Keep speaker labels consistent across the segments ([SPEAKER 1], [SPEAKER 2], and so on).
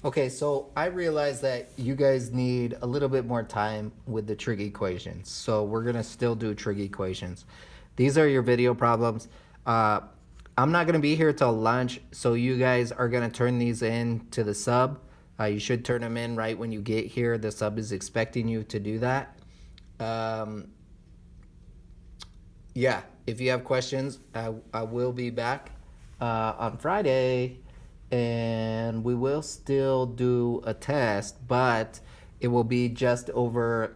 [SPEAKER 1] Okay, so I realize that you guys need a little bit more time with the trig equations. So we're going to still do trig equations. These are your video problems. I'm not going to be here till lunch, so you guys are going to turn these in to the sub. You should turn them in right when you get here. The sub is expecting you to do that. Yeah, if you have questions, I will be back on Friday, and we will still do a test, but it will be just over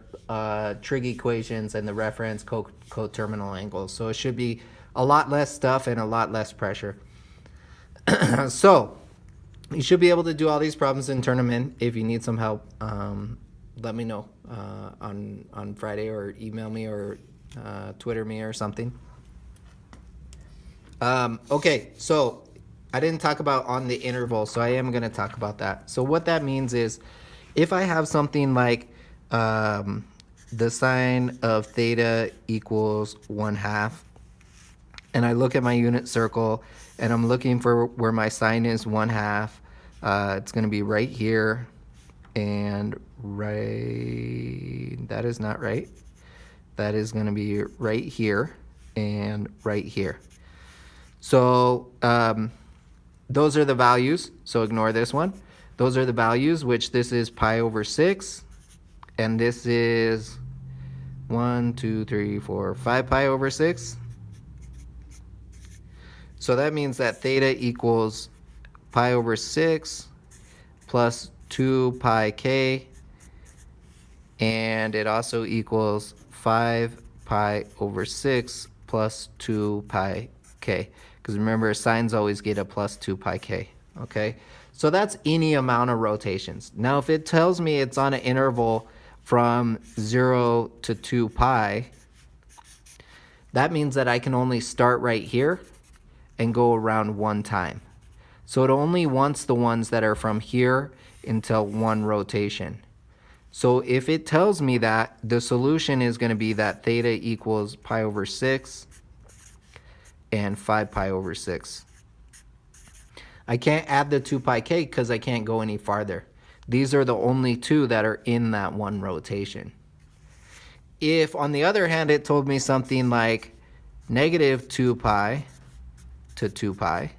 [SPEAKER 1] trig equations and the reference coterminal angles. So it should be a lot less stuff and a lot less pressure. So you should be able to do all these problems and turn them in. If you need some help, let me know on Friday, or email me, or Twitter me or something. Okay, so I didn't talk about on the interval, so I am going to talk about that. So what that means is, if I have something like the sine of theta equals 1/2, and I look at my unit circle, and I'm looking for where my sine is 1/2, it's going to be right here, and that is not right. That is going to be right here and right here. So those are the values, so ignore this one. Those are the values, which this is pi over 6, and this is 1, 2, 3, 4, 5 pi over 6. So that means that theta equals pi over 6 plus 2 pi k, and it also equals 5 pi over 6 plus 2 pi k. Because remember, sines always get a plus 2 pi k, okay? So that's any amount of rotations. Now, if it tells me it's on an interval from 0 to 2 pi, that means that I can only start right here and go around one time. So it only wants the ones that are from here until one rotation. So if it tells me that, the solution is going to be that theta equals pi over 6 and 5 pi over 6. I can't add the 2 pi k because I can't go any farther. These are the only two that are in that one rotation. If, on the other hand, it told me something like negative 2 pi to 2 pi,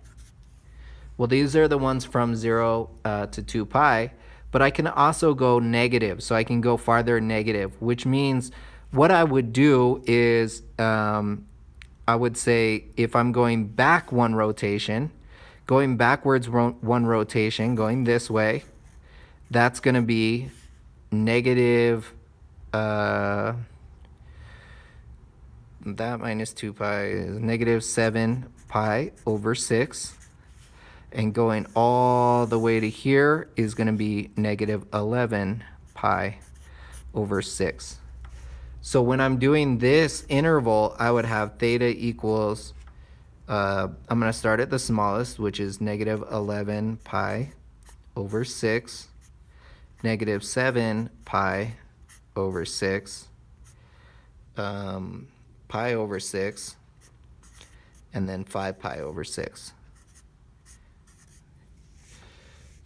[SPEAKER 1] well, these are the ones from 0 to 2 pi, but I can also go negative, so I can go farther negative, which means what I would do is I would say, if I'm going back one rotation, going backwards one rotation, going this way, that's going to be negative, that minus 2 pi is negative 7 pi over 6. And going all the way to here is going to be negative 11 pi over 6. So when I'm doing this interval, I would have theta equals, I'm going to start at the smallest, which is negative 11 pi over 6, negative 7 pi over 6, pi over 6, and then 5 pi over 6.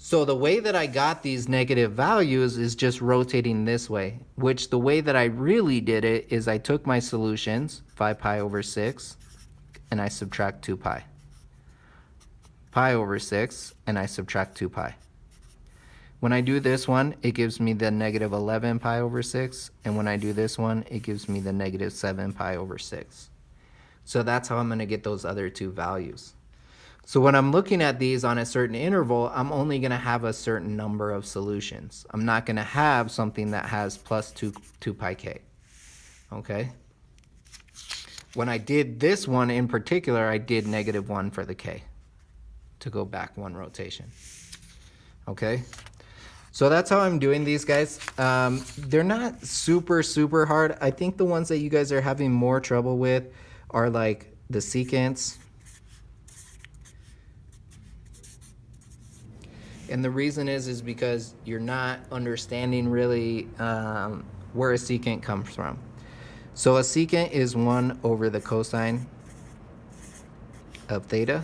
[SPEAKER 1] So the way that I got these negative values is just rotating this way, which the way that I really did it is I took my solutions, 5 pi over 6, and I subtract 2 pi. Pi over 6, and I subtract 2 pi. When I do this one, it gives me the negative 11 pi over 6, and when I do this one, it gives me the negative 7 pi over 6. So that's how I'm going to get those other two values. So when I'm looking at these on a certain interval, I'm only going to have a certain number of solutions. I'm not going to have something that has plus 2 pi k, okay? When I did this one in particular, I did negative 1 for the k to go back one rotation, okay? So that's how I'm doing these, guys. They're not super, super hard. I think the ones that you guys are having more trouble with are like the secants. And the reason is because you're not understanding really where a secant comes from. So a secant is 1 over the cosine of theta,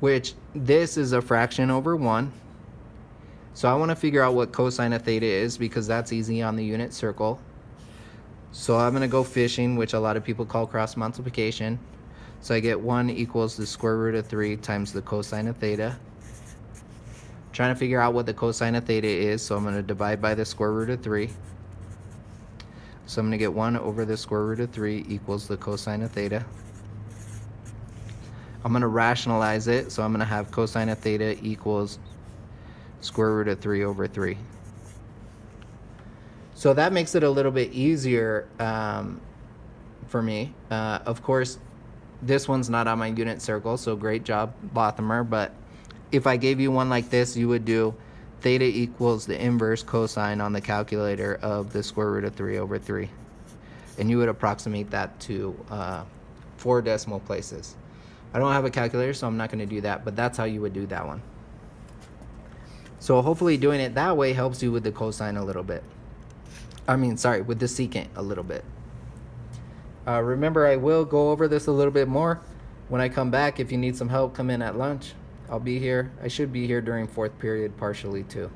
[SPEAKER 1] which this is a fraction over 1. So I want to figure out what cosine of theta is because that's easy on the unit circle. So I'm going to go fishing, which a lot of people call cross multiplication. So I get 1 equals the square root of 3 times the cosine of theta. Trying to figure out what the cosine of theta is, so I'm going to divide by the square root of 3. So I'm going to get 1 over the square root of 3 equals the cosine of theta. I'm going to rationalize it, so I'm going to have cosine of theta equals square root of 3 over 3. So that makes it a little bit easier for me. Of course, this one's not on my unit circle, so great job, Bothamer. But if I gave you one like this, you would do theta equals the inverse cosine on the calculator of the square root of 3 over 3. And you would approximate that to 4 decimal places. I don't have a calculator, so I'm not going to do that, but that's how you would do that one. So hopefully doing it that way helps you with the cosine a little bit. With the secant a little bit. Remember, I will go over this a little bit more when I come back. If you need some help, come in at lunch. I'll be here. I should be here during 4th period partially too.